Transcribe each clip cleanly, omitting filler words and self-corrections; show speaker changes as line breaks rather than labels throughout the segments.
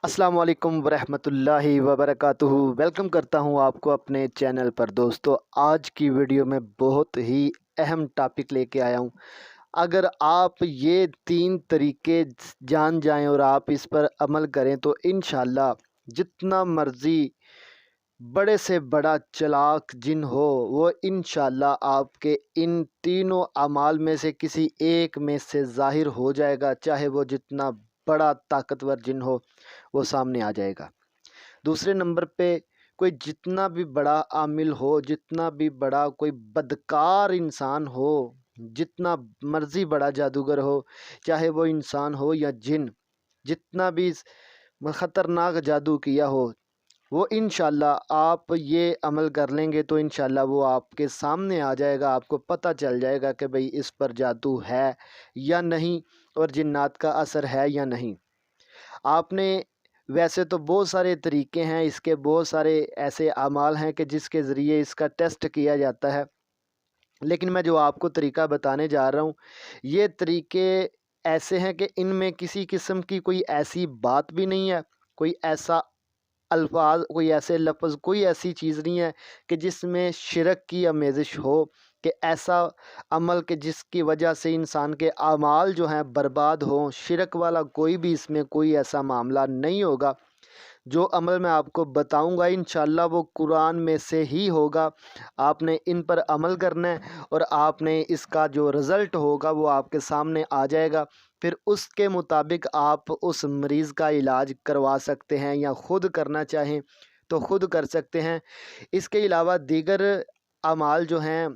अस्सलाम वालेकुम वरहमतुल्लाहि वबरकातुहू। वेलकम करता हूँ आपको अपने चैनल पर। दोस्तों, आज की वीडियो में बहुत ही अहम टॉपिक लेके आया हूँ। अगर आप ये 3 तरीके जान जाएं और आप इस पर अमल करें तो इंशाल्लाह जितना मर्ज़ी बड़े से बड़ा चालाक जिन हो वो इंशाल्लाह आपके इन तीनों अमाल में से किसी एक में से ज़ाहिर हो जाएगा। चाहे वो जितना बड़ा ताकतवर जिन हो वो सामने आ जाएगा। दूसरे नंबर पे कोई जितना भी बड़ा आमिल हो, जितना भी बड़ा कोई बदकार इंसान हो, जितना मर्ज़ी बड़ा जादूगर हो, चाहे वो इंसान हो या जिन, जितना भी ख़तरनाक जादू किया हो, वो इंशाल्लाह आप ये अमल कर लेंगे तो इंशाल्लाह वो आपके सामने आ जाएगा। आपको पता चल जाएगा कि भाई इस पर जादू है या नहीं और जिन्नात का असर है या नहीं। आपने वैसे तो बहुत सारे तरीके हैं, इसके बहुत सारे ऐसे अमाल हैं कि जिसके ज़रिए इसका टेस्ट किया जाता है, लेकिन मैं जो आपको तरीका बताने जा रहा हूँ ये तरीके ऐसे हैं कि इनमें किसी किस्म की कोई ऐसी बात भी नहीं है, कोई ऐसा अल्फाज, कोई ऐसे लफ्ज़, कोई ऐसी चीज़ नहीं है कि जिसमें शिरक की आमेज़िश हो, कि ऐसा अमल कि जिसकी वजह से इंसान के आमाल जो हैं बर्बाद हों। शिरक वाला कोई भी इसमें कोई ऐसा मामला नहीं होगा। जो अमल मैं आपको बताऊंगा इंशाल्लाह वो कुरान में से ही होगा। आपने इन पर अमल करना है और आपने इसका जो रिज़ल्ट होगा वो आपके सामने आ जाएगा। फिर उसके मुताबिक आप उस मरीज़ का इलाज करवा सकते हैं या ख़ुद करना चाहें तो ख़ुद कर सकते हैं। इसके अलावा दीगर अमाल जो हैं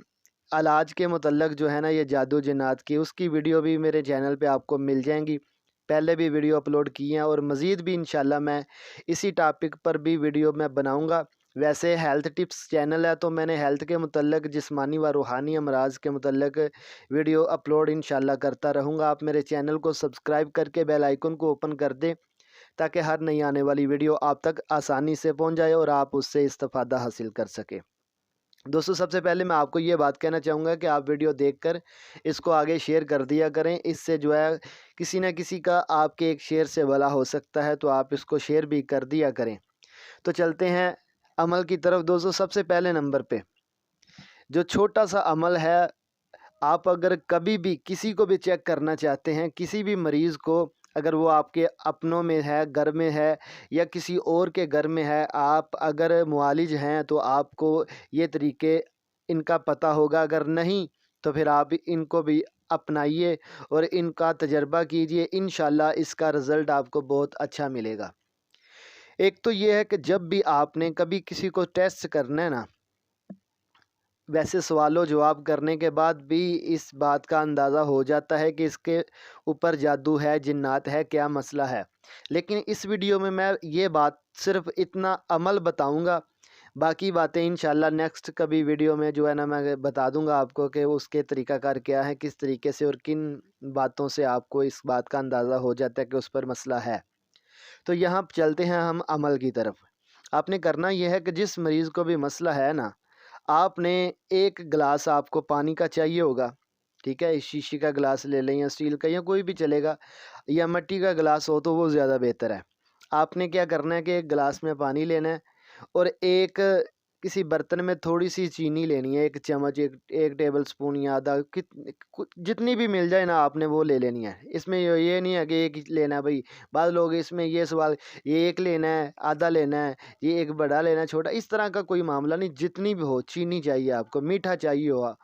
इलाज के मतलब जो है ना, ये जादू जिन्नात की, उसकी वीडियो भी मेरे चैनल पे आपको मिल जाएंगी। पहले भी वीडियो अपलोड की हैं और मज़ीद भी इंशाल्लाह मैं इसी टॉपिक पर भी वीडियो मैं बनाऊंगा। वैसे हेल्थ टिप्स चैनल है तो मैंने हेल्थ के मतलब जिस्मानी व रूहानी अमराज के मतलब वीडियो अपलोड इंशाल्लाह करता रहूँगा। आप मेरे चैनल को सब्सक्राइब करके बेल आइकन को ओपन कर दें ताकि हर नई आने वाली वीडियो आप तक आसानी से पहुँच जाए और आप उससे इस्तेफ़ादा हासिल कर सकें। दोस्तों, सबसे पहले मैं आपको ये बात कहना चाहूँगा कि आप वीडियो देखकर इसको आगे शेयर कर दिया करें। इससे जो है किसी न किसी का आपके एक शेयर से भला हो सकता है, तो आप इसको शेयर भी कर दिया करें। तो चलते हैं अमल की तरफ। दोस्तों, सबसे पहले नंबर पे जो छोटा सा अमल है, आप अगर कभी भी किसी को भी चेक करना चाहते हैं, किसी भी मरीज़ को, अगर वो आपके अपनों में है, घर में है या किसी और के घर में है, आप अगर मुआलिज हैं तो आपको ये तरीके इनका पता होगा। अगर नहीं तो फिर आप इनको भी अपनाइए और इनका तजर्बा कीजिए। इंशाल्लाह इसका रिज़ल्ट आपको बहुत अच्छा मिलेगा। एक तो ये है कि जब भी आपने कभी किसी को टेस्ट करना है ना, वैसे सवालों जवाब करने के बाद भी इस बात का अंदाज़ा हो जाता है कि इसके ऊपर जादू है, जिन्नात है, क्या मसला है। लेकिन इस वीडियो में मैं ये बात सिर्फ इतना अमल बताऊंगा, बाकी बातें इंशाल्लाह नेक्स्ट कभी वीडियो में जो है ना मैं बता दूंगा आपको कि उसके तरीक़ाकार क्या है, किस तरीके से और किन बातों से आपको इस बात का अंदाज़ा हो जाता है कि उस पर मसला है। तो यहाँ चलते हैं हम अमल की तरफ। आपने करना यह है कि जिस मरीज़ को भी मसला है ना, आपने एक गिलास आपको पानी का चाहिए होगा, ठीक है। इस शीशी का गिलास ले लें या स्टील का या कोई भी चलेगा, या मिट्टी का गिलास हो तो वो ज़्यादा बेहतर है। आपने क्या करना है कि एक गिलास में पानी लेना है और एक किसी बर्तन में थोड़ी सी चीनी लेनी है, एक चम्मच, एक टेबल स्पून या आधा, जितनी भी मिल जाए ना आपने वो ले लेनी है। इसमें ये नहीं है कि एक ही लेना है भाई। बाद लोग इसमें ये सवाल, ये एक लेना है, आधा लेना है, ये एक बड़ा लेना है, छोटा, इस तरह का कोई मामला नहीं। जितनी भी हो, चीनी चाहिए आपको, मीठा चाहिए हो,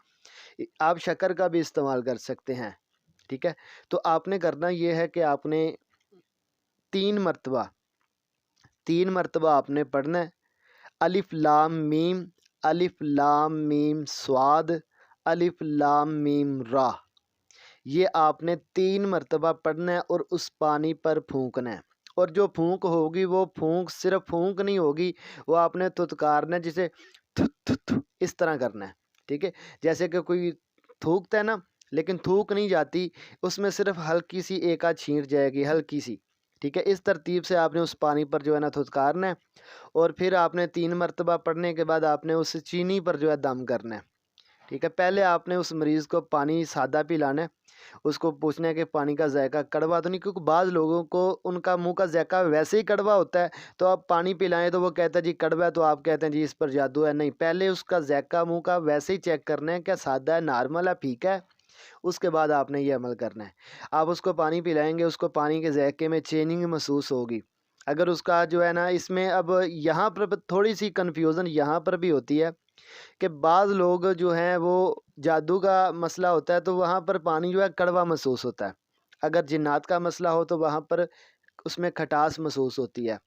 आप शक्कर का भी इस्तेमाल कर सकते हैं, ठीक है। तो आपने करना ये है कि आपने 3 मरतबा आपने पढ़ना है, अलिफ लाम मीम, अलिफ लाम मीम स्वाद, अलिफ लाम मीम रा। ये आपने 3 मरतबा पढ़ना है और उस पानी पर फूंकना है। और जो फूंक होगी वो फूंक सिर्फ फूंक नहीं होगी, वो आपने थुतकारना है, जिसे थु थु थु इस तरह करना है, ठीक है। जैसे कि कोई थूकता है ना, लेकिन थूक नहीं जाती, उसमें सिर्फ हल्की सी एक आध छींट जाएगी, हल्की सी, ठीक है। इस तरतीब से आपने उस पानी पर जो है ना थुतकारना है और फिर आपने 3 मरतबा पढ़ने के बाद आपने उस चीनी पर जो है दम करना है। ठीक है। पहले आपने उस मरीज़ को पानी सादा पिलाना है, उसको पूछना है कि पानी का जायका कड़वा तो नहीं, क्योंकि बाज़ लोगों को उनका मुंह का जायका वैसे ही कड़वा होता है, तो आप पानी पिलाएं तो वो कहता है जी कड़वा है, तो आप कहते हैं जी इस पर जादू है। नहीं, पहले उसका जायका मुंह का वैसे ही चेक करना है, क्या सादा है, नॉर्मल है, फीका है, उसके बाद आपने ये अमल करना है। आप उसको पानी पिलाएंगे, उसको पानी के जायके में चेंजिंग महसूस होगी। अगर उसका जो है ना, इसमें अब यहाँ पर थोड़ी सी कन्फ्यूज़न यहाँ पर भी होती है कि बाज़ लोग जो हैं वो जादू का मसला होता है तो वहाँ पर पानी जो है कड़वा महसूस होता है। अगर जिन्नात का मसला हो तो वहाँ पर उसमें खटास महसूस होती है,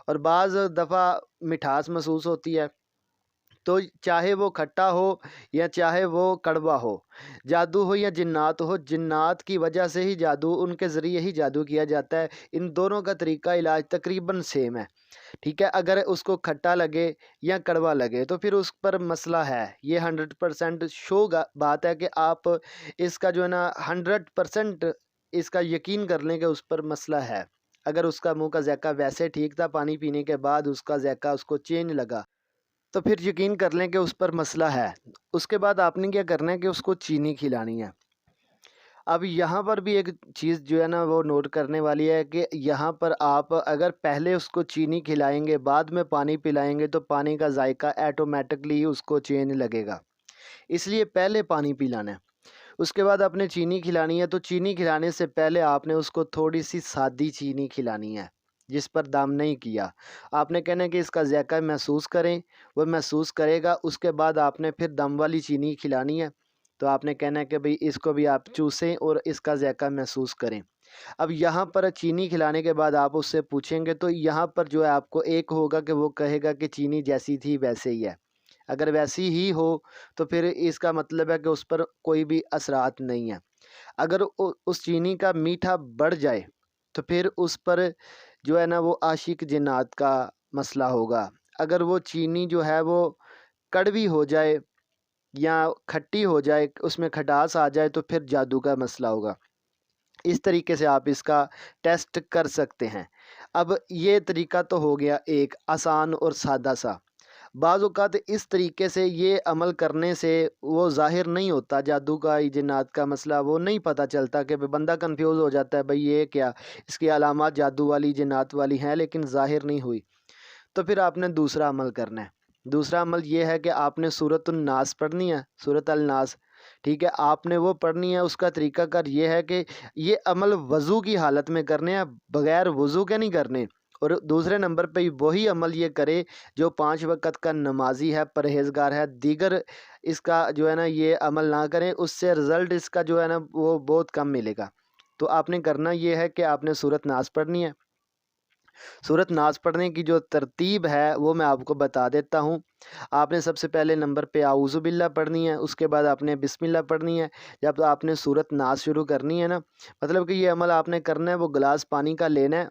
और बाज़ दफ़ा मिठास महसूस होती है। तो चाहे वो खट्टा हो या चाहे वो कड़वा हो, जादू हो या जिन्नात हो, जिन्नात की वजह से ही जादू, उनके ज़रिए ही जादू किया जाता है। इन दोनों का तरीका इलाज तकरीबन सेम है। ठीक है। अगर उसको खट्टा लगे या कड़वा लगे तो फिर उस पर मसला है। ये 100% शो बात है कि आप इसका जो है ना 100% इसका यकीन कर लें कि उस पर मसला है। अगर उसका मुंह का जायका वैसे ठीक था, पानी पीने के बाद उसका जायका उसको चेंज लगा, तो फिर यकीन कर लें कि उस पर मसला है। उसके बाद आपने क्या करना है कि उसको चीनी खिलानी है। अब यहाँ पर भी एक चीज़ जो है ना वो नोट करने वाली है कि यहाँ पर आप अगर पहले उसको चीनी खिलाएंगे बाद में पानी पिलाएंगे तो पानी का जायका ऐटोमेटिकली उसको चेंज लगेगा। इसलिए पहले पानी पिलाना है, उसके बाद आपने चीनी खिलानी है। तो चीनी खिलाने से पहले आपने उसको थोड़ी सी सादी चीनी खिलानी है, जिस पर दम नहीं किया। आपने कहना है कि इसका जायका महसूस करें, वो महसूस करेगा। उसके बाद आपने फिर दम वाली चीनी खिलानी है, तो आपने कहना है कि भाई इसको भी आप चूसें और इसका जायका महसूस करें। अब यहाँ पर चीनी खिलाने के बाद आप उससे पूछेंगे तो यहाँ पर जो है आपको एक होगा कि वो कहेगा कि चीनी जैसी थी वैसे ही है। अगर वैसी ही हो तो फिर इसका मतलब है कि उस पर कोई भी असरात नहीं है। अगर उस चीनी का मीठा बढ़ जाए तो फिर उस पर जो है ना वो आशिक जिन्नात का मसला होगा। अगर वो चीनी जो है वो कड़वी हो जाए या खट्टी हो जाए, उसमें खटास आ जाए, तो फिर जादू का मसला होगा। इस तरीके से आप इसका टेस्ट कर सकते हैं। अब ये तरीका तो हो गया एक आसान और सादा सा। बाज़ औक़ात इस तरीके से ये अमल करने से वो ज़ाहिर नहीं होता जादू का, जिन्नात का मसला वो नहीं पता चलता कि बंदा कंफ्यूज हो जाता है, भाई ये क्या, इसकी अलामात जादू वाली जिन्नात वाली हैं लेकिन ज़ाहिर नहीं हुई। तो फिर आपने दूसरा अमल करना है। दूसरा अमल ये है कि आपने सूरतुन नास पढ़नी है, सूरत अल नास। ठीक है, आपने वो पढ़नी है। उसका तरीकाकार ये है कि ये अमल वज़ू की हालत में करने हैं, बग़ैर वज़ू के नहीं करने। और दूसरे नंबर पे वही अमल ये करे जो 5 वक़्त का नमाज़ी है, परहेज़गार है। दीगर इसका जो है ना ये अमल ना करें, उससे रिज़ल्ट इसका जो है ना वो बहुत कम मिलेगा। तो आपने करना ये है कि आपने सूरत नास पढ़नी है। सूरत नाज पढ़ने की जो तरतीब है वो मैं आपको बता देता हूँ। आपने सबसे पहले नंबर पे आऊज़ु बिल्ला पढ़नी है, उसके बाद आपने बिस्मिल्लाह पढ़नी है। जब आपने सूरत नाज शुरू करनी है ना, मतलब कि ये अमल आपने करना है, वो गिलास पानी का लेना है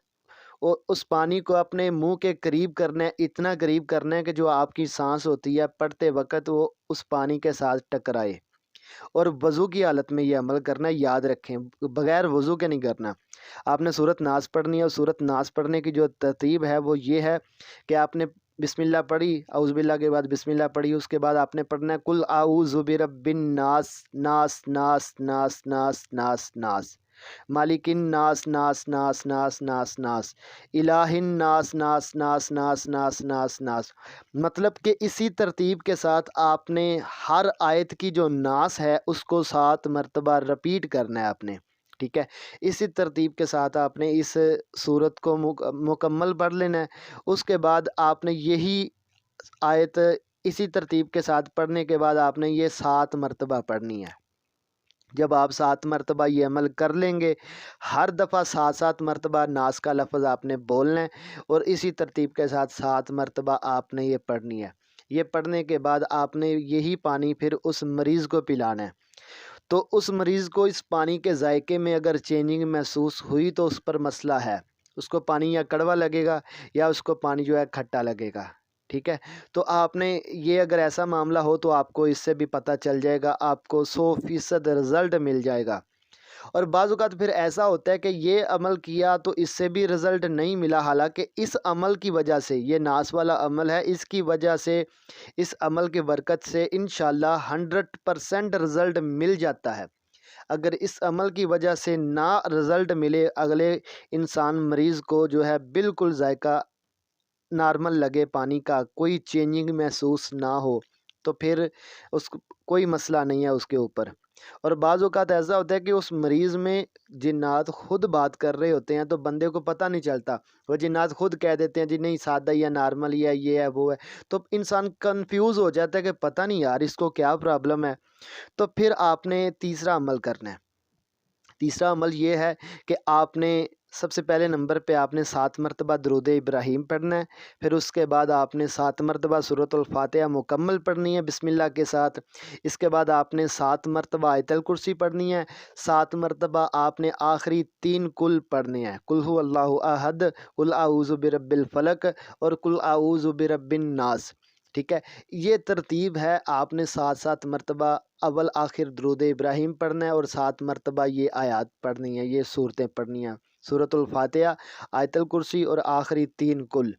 और उस पानी को अपने मुंह के करीब करना है, इतना करीब करना है कि जो आपकी सांस होती है पढ़ते वक्त वो उस पानी के साथ टकराए। और वज़ू की हालत में ये अमल करना है, याद रखें, बग़ैर वज़ू के नहीं करना। आपने सूरत नाज़ पढ़नी है और सूरत नाज़ पढ़ने की जो तरतीब है वो ये है कि आपने बिस्मिल्लाह पढ़ी, औज़ु बिल्लाह के बाद बिस्मिल्लाह पढ़ी, उसके बाद आपने पढ़ना है कुल आऊज़ु बिरब्बिन नास, नास नास नास नास नास नास, मालिकिन नास नास नास नास नास नास, इलाहिन नास नास नास नास नास नास नास। मतलब कि इसी तरतीब के साथ आपने हर आयत की जो नास है उसको 7 मरतबा रिपीट करना है आपने। ठीक है, इसी तरतीब के साथ आपने इस सूरत को मुकम्मल पढ़ लेना है। उसके बाद आपने यही आयत इसी तरतीब के साथ पढ़ने के बाद आपने ये 7 मरतबा पढ़नी है। जब आप 7 मरतबा ये अमल कर लेंगे, हर दफ़ा 7-7 मरतबा नास का लफ्ज़ आपने बोलना है और इसी तरतीब के साथ 7 मरतबा आपने ये पढ़नी है। ये पढ़ने के बाद आपने यही पानी फिर उस मरीज़ को पिलाना है। तो उस मरीज़ को इस पानी के जायके में अगर चेंजिंग महसूस हुई तो उस पर मसला है। उसको पानी या कड़वा लगेगा या उसको पानी जो है खट्टा लगेगा। ठीक है, तो आपने ये अगर ऐसा मामला हो तो आपको इससे भी पता चल जाएगा, आपको 100% रिज़ल्ट मिल जाएगा। اور بعض اوقات پھر ایسا ہوتا ہے کہ یہ عمل کیا تو اس سے بھی رزلٹ نہیں ملا، حالانکہ اس عمل کی وجہ سے، یہ ناس والا عمل ہے، اس کی وجہ سے، اس عمل کے برکت سے انشاءاللہ 100% رزلٹ مل جاتا ہے۔ اگر اس عمل کی وجہ سے نہ رزلٹ ملے، اگلے انسان مریض کو جو ہے بالکل ذائقہ نارمل لگے، پانی کا کوئی چینجنگ محسوس نہ ہو، تو پھر کوئی مسئلہ نہیں ہے اس کے اوپر۔ اور بعض اوقات ایسا ہوتا ہے کہ اس مریض میں جنات خود بات کر رہے ہوتے ہیں تو بندے کو پتہ نہیں چلتا، وہ جنات خود کہہ دیتے ہیں جی نہیں سادہ یا نارمل یا یہ ہے وہ ہے، تو انسان کنفیوز ہو جاتا ہے کہ پتہ نہیں یار اس کو کیا پرابلم ہے۔ تو پھر آپ نے تیسرا عمل کرنا ہے۔ تیسرا عمل یہ ہے کہ آپ نے سب سے پہلے نمبر پہ آپ نے 7 مرتبہ درود ابراہیم پڑھنا ہے، پھر اس کے بعد آپ نے 7 مرتبہ سورۃ الفاتحہ مکمل پڑھنی ہے بسم اللہ کے ساتھ۔ اس کے بعد آپ نے 7 مرتبہ آیت الکرسی پڑھنی ہے، 7 مرتبہ آپ نے آخری 3 کل پڑھنے ہیں، قل هو اللہ احد، قل اعوذ برب الفلق اور قل اعوذ برب الناس۔ ٹھیک ہے، یہ ترتیب ہے، آپ نے 7 مرتبہ اول آخر درود ابراہیم پڑھنا ہے اور 7 مرتبہ یہ آیات پڑھنی ہیں، یہ صورتیں پڑھنی ہیں، سورۃ الفاتحہ، آیت الکرسی اور آخری 3 کل۔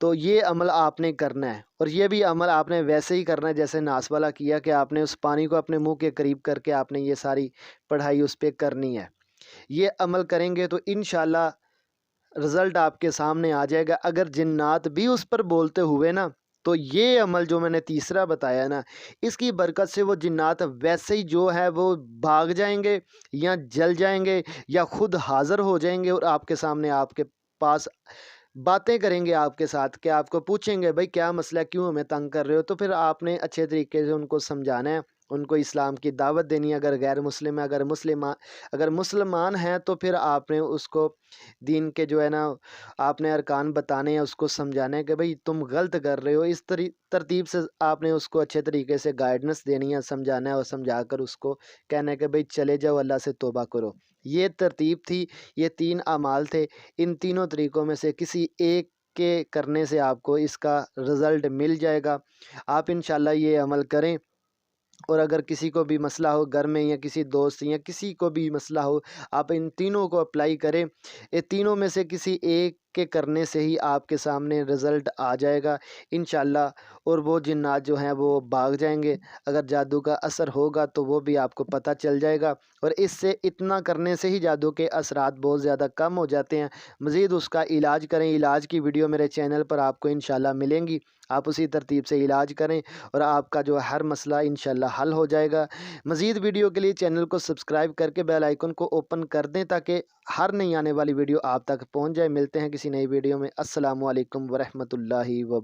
تو یہ عمل آپ نے کرنا ہے، اور یہ بھی عمل آپ نے ویسے ہی کرنا ہے جیسے ناس والا کیا، کہ آپ نے اس پانی کو اپنے منہ کے قریب کر کے آپ نے یہ ساری پڑھائی اس پہ کرنی ہے۔ یہ عمل کریں گے تو انشاءاللہ رزلٹ آپ کے سامنے آ جائے گا۔ اگر جنات بھی اس پر بولتے ہوئے نا، تو یہ عمل جو میں نے تیسرا بتایا نا، اس کی برکت سے وہ جنات ویسے ہی جو ہے وہ بھاگ جائیں گے یا جل جائیں گے یا خود حاضر ہو جائیں گے، اور آپ کے سامنے آپ کے پاس باتیں کریں گے آپ کے ساتھ، کہ آپ کو پوچھیں گے بھائی کیا مسئلہ ہے، کیوں ہمیں تنگ کر رہے ہو، تو پھر آپ نے اچھے طریقے سے ان کو سمجھانا ہے، ان کو اسلام کی دعوت دینی ہے۔ اگر غیر مسلم ہے، اگر مسلمان ہیں تو پھر آپ نے اس کو دین کے جو ہے نا آپ نے ارکان بتانے ہیں، اس کو سمجھانا ہے کہ بھئی تم غلط کر رہے ہو، اس ترتیب سے آپ نے اس کو اچھے طریقے سے گائیڈنس دینی ہے، سمجھانا ہے، اور سمجھا کر اس کو کہنا ہے کہ بھئی چلے جاؤ اللہ سے توبہ کرو۔ یہ ترتیب تھی، یہ 3 اعمال تھے۔ ان تینوں طریقوں میں سے کسی ایک کے کرنے سے آپ کو اس کا رزلٹ مل جائے گا۔ آپ انشاءاللہ یہ عمل کریں، اور اگر کسی کو بھی مسئلہ ہو گھر میں یا کسی دوست یا کسی کو بھی مسئلہ ہو، آپ ان تینوں کو اپلائی کریں، یہ تینوں میں سے کسی ایک کے کرنے سے ہی آپ کے سامنے رزلٹ آ جائے گا انشاءاللہ، اور وہ جنات جو ہیں وہ بھاگ جائیں گے۔ اگر جادو کا اثر ہوگا تو وہ بھی آپ کو پتہ چل جائے گا، اور اس سے اتنا کرنے سے ہی جادو کے اثرات بہت زیادہ کم ہو جاتے ہیں۔ مزید اس کا علاج کریں، علاج کی ویڈیو میرے چینل پر آپ کو انشاءاللہ ملیں گی، آپ اسی ترتیب سے علاج کریں اور آپ کا جو ہر مسئلہ انشاءاللہ حل ہو جائے گا۔ مزید ویڈیو کے لیے چینل کو سبسکرائب کر کے بیل آئیکن کو اوپن کر دیں تاکہ ہر نئی آنے والی ویڈیو آپ تک پہنچ جائے۔ ملتے ہیں کسی نئی ویڈیو میں۔ السلام علیکم ورحمۃ اللہ وبرکاتہ۔